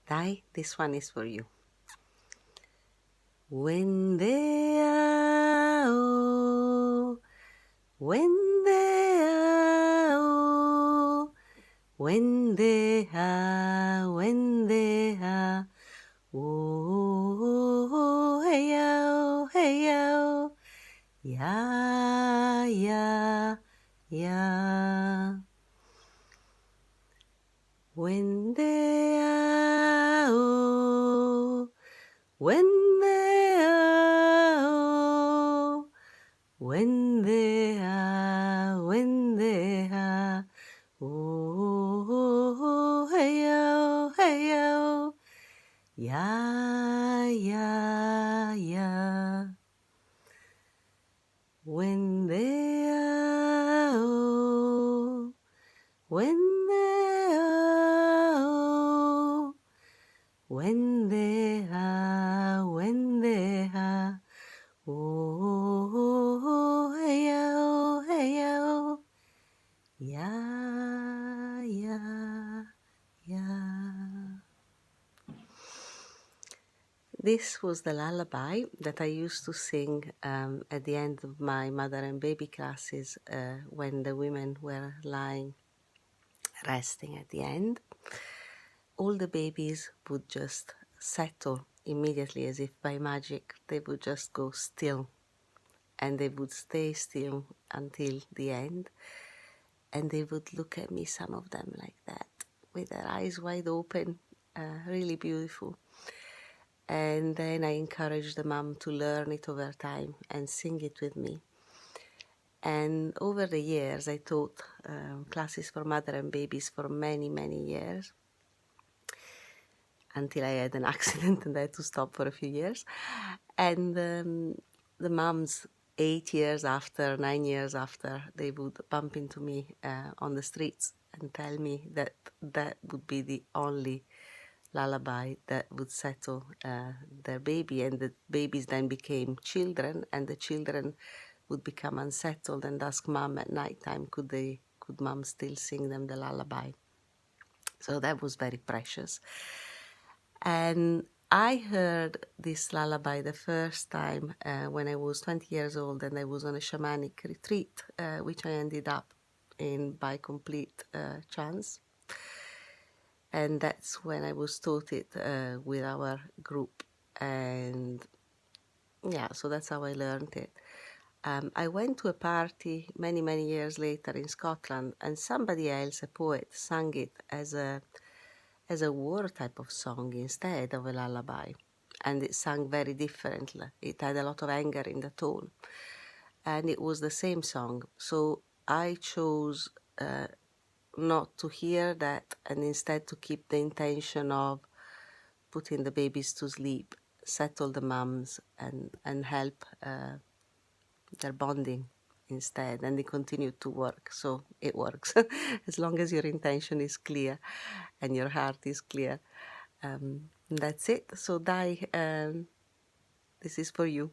Dai, this one is for you. Wendeao, wendeao, wendeha, wendeha. Oh, hey yo, hey yo, ya, ya, ya. Wendeao, wendeao, wendeha, wendeha. Oh, hey yo, hey yo, ya, ya, ya. Wendeao, wendeao, wendeha, wendeha. Oh, hey yo, hey yo, ya, ya, ya. This was the lullaby that I used to sing at the end of my mother and baby classes when the women were lying resting at the end. All the babies would just settle immediately as if by magic. They would just go still and they would stay still until the end. And they would look at me, some of them like that, with their eyes wide open, really beautiful. And then I encouraged the mom to learn it over time and sing it with me. And over the years, I taught classes for mother and babies for many, many years, until I had an accident and I had to stop for a few years. And the moms, 8 years after, 9 years after, they would bump into me on the streets and tell me that that would be the only lullaby that would settle their baby, and the babies then became children, and the children would become unsettled and ask mom at night time, could mom still sing them the lullaby? So that was very precious. And I heard this lullaby the first time when I was 20 years old, and I was on a shamanic retreat, which I ended up in by complete chance. And that's when I was taught it with our group. And yeah, so that's how I learned it. I went to a party many, many years later in Scotland, and somebody else, a poet, sang it as a war type of song instead of a lullaby. And it sang very differently. It had a lot of anger in the tone. And it was the same song. So I chose not to hear that, and instead to keep the intention of putting the babies to sleep, settle the mums, and help their bonding instead. And they continued to work. So it works. As long as your intention is clear and your heart is clear. That's it. So Dai, this is for you.